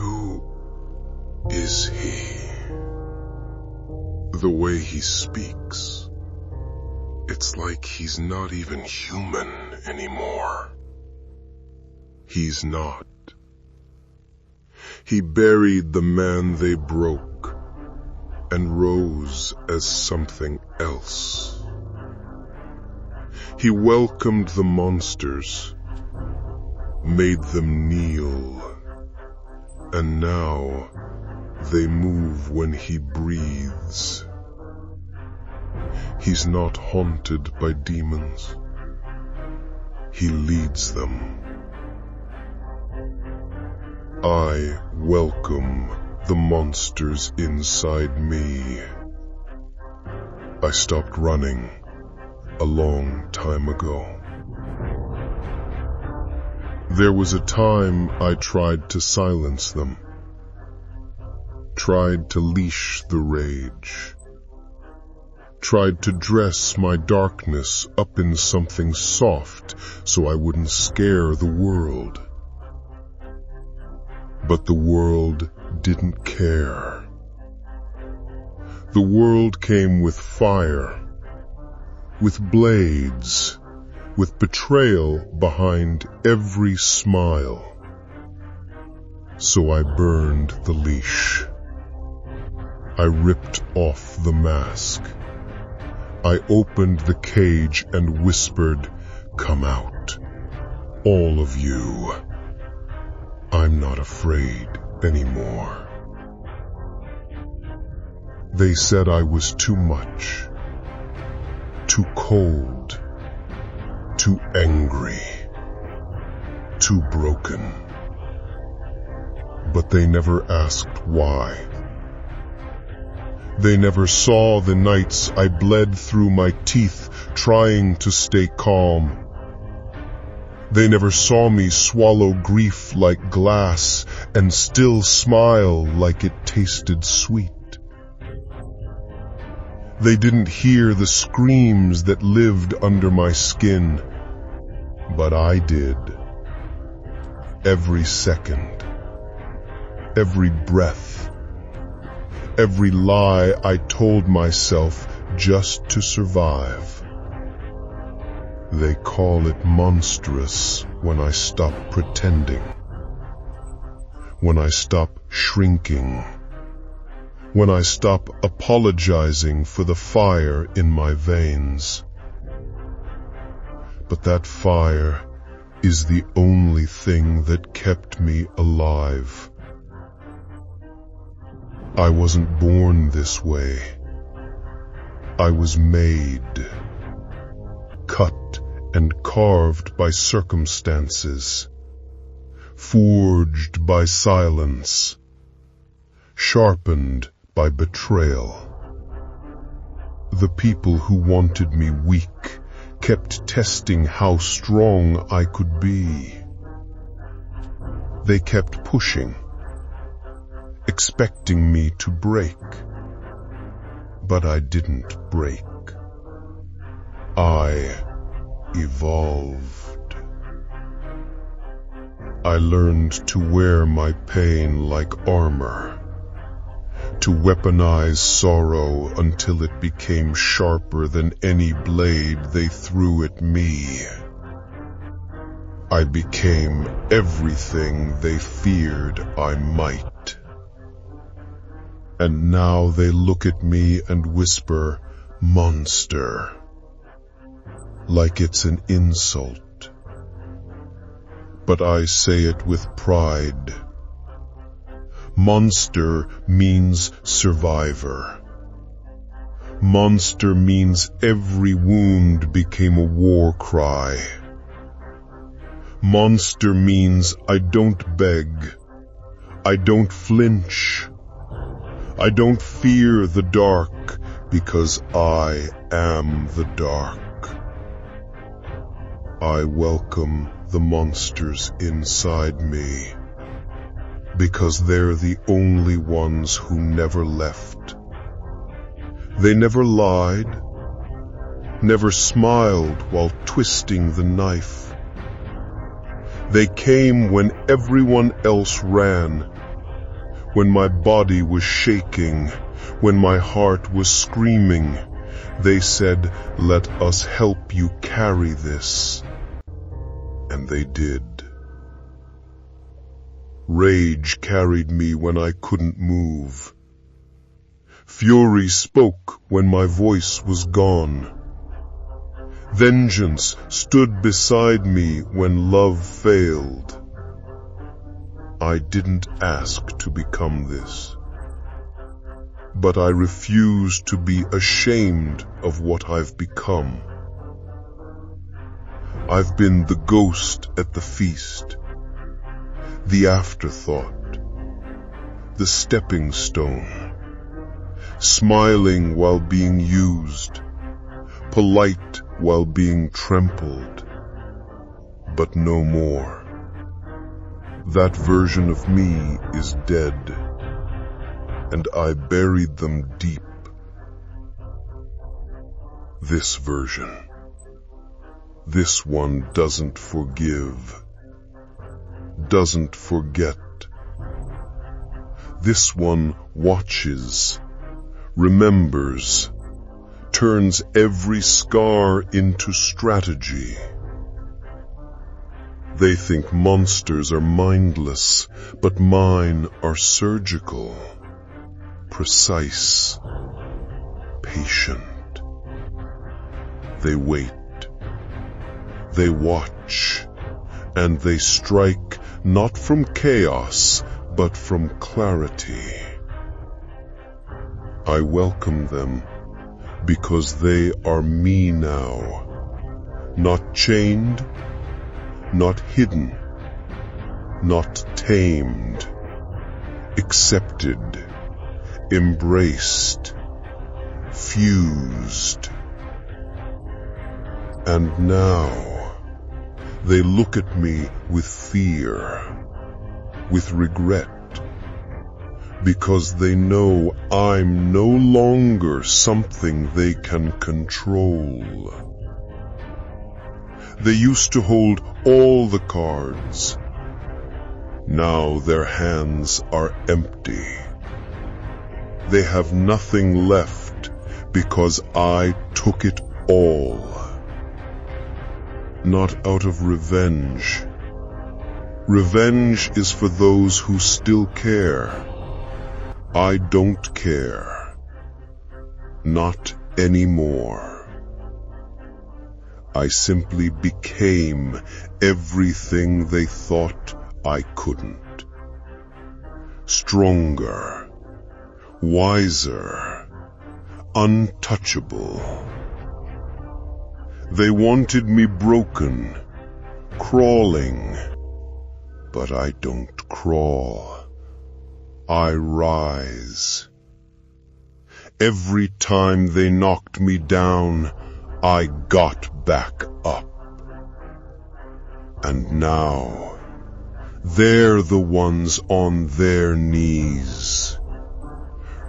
Who is he? The way he speaks, it's like he's not even human anymore. He's not. He buried the man they broke and rose as something else. He welcomed the monsters, made them kneel, and now they move when he breathes. He's not haunted by demons. He leads them. I welcome the monsters inside me. I stopped running a long time ago. There was a time I tried to silence them, tried to leash the rage, tried to dress my darkness up in something soft so I wouldn't scare the world. But the world didn't care. The world came with fire, with blades, with betrayal behind every smile. So I burned the leash. I ripped off the mask. I opened the cage and whispered, "Come out, all of you. I'm not afraid anymore." They said I was too much, too cold, too angry, too broken. But they never asked why. They never saw the nights I bled through my teeth trying to stay calm. They never saw me swallow grief like glass and still smile like it tasted sweet. They didn't hear the screams that lived under my skin, but I did. Every second, every breath, every lie I told myself just to survive. They call it monstrous when I stop pretending, when I stop shrinking, when I stop apologizing for the fire in my veins. But that fire is the only thing that kept me alive. I wasn't born this way. I was made, cut and carved by circumstances, forged by silence, sharpened by betrayal. The people who wanted me weak kept testing how strong I could be. They kept pushing, expecting me to break. But I didn't break. I evolved. I learned to wear my pain like armor, to weaponize sorrow until it became sharper than any blade they threw at me. I became everything they feared I might. And now they look at me and whisper, "Monster," like it's an insult. But I say it with pride. Monster means survivor. Monster means every wound became a war cry. Monster means I don't beg. I don't flinch. I don't fear the dark because I am the dark. I welcome the monsters inside me because they're the only ones who never left. They never lied, never smiled while twisting the knife. They came when everyone else ran, when my body was shaking, when my heart was screaming, they said, "Let us help you carry this." And they did. Rage carried me when I couldn't move. Fury spoke when my voice was gone. Vengeance stood beside me when love failed. I didn't ask to become this, but I refuse to be ashamed of what I've become. I've been the ghost at the feast, the afterthought, the stepping stone, smiling while being used, polite while being trampled, but no more. That version of me is dead, and I buried them deep. This version, this one doesn't forgive, doesn't forget. This one watches, remembers, turns every scar into strategy. They think monsters are mindless, but mine are surgical, precise, patient. They wait, they watch, and they strike not from chaos, but from clarity. I welcome them because they are me now, not chained, not hidden, not tamed, accepted, embraced, fused. And now they look at me with fear, with regret, because they know I'm no longer something they can control. They used to hold all the cards. Now their hands are empty. They have nothing left because I took it all. Not out of revenge. Revenge is for those who still care. I don't care. Not anymore. I simply became everything they thought I couldn't. Stronger, wiser, untouchable. They wanted me broken, crawling, but I don't crawl. I rise. Every time they knocked me down, I got back up. And now, they're the ones on their knees,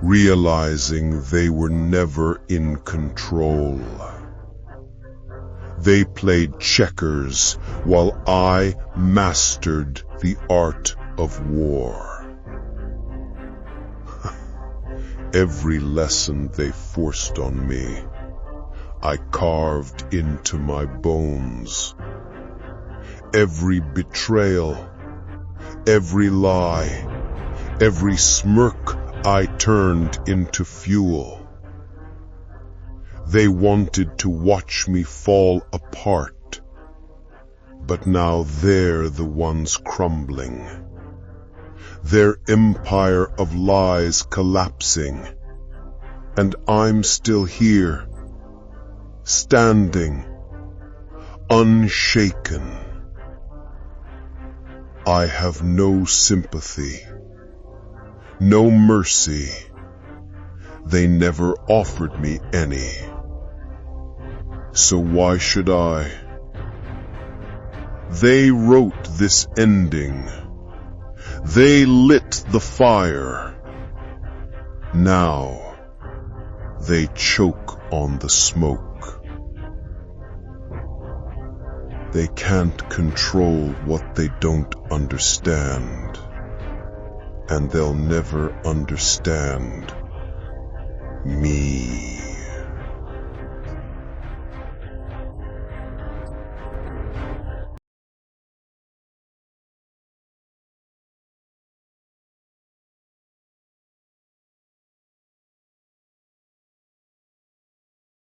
realizing they were never in control. They played checkers while I mastered the art of war. Every lesson they forced on me, I carved into my bones. Every betrayal, every lie, every smirk I turned into fuel. They wanted to watch me fall apart, but now they're the ones crumbling. Their empire of lies collapsing, and I'm still here, standing, unshaken. I have no sympathy, no mercy. They never offered me any. So why should I? They wrote this ending. They lit the fire. Now they choke on the smoke. They can't control what they don't understand. and they'll never understand me.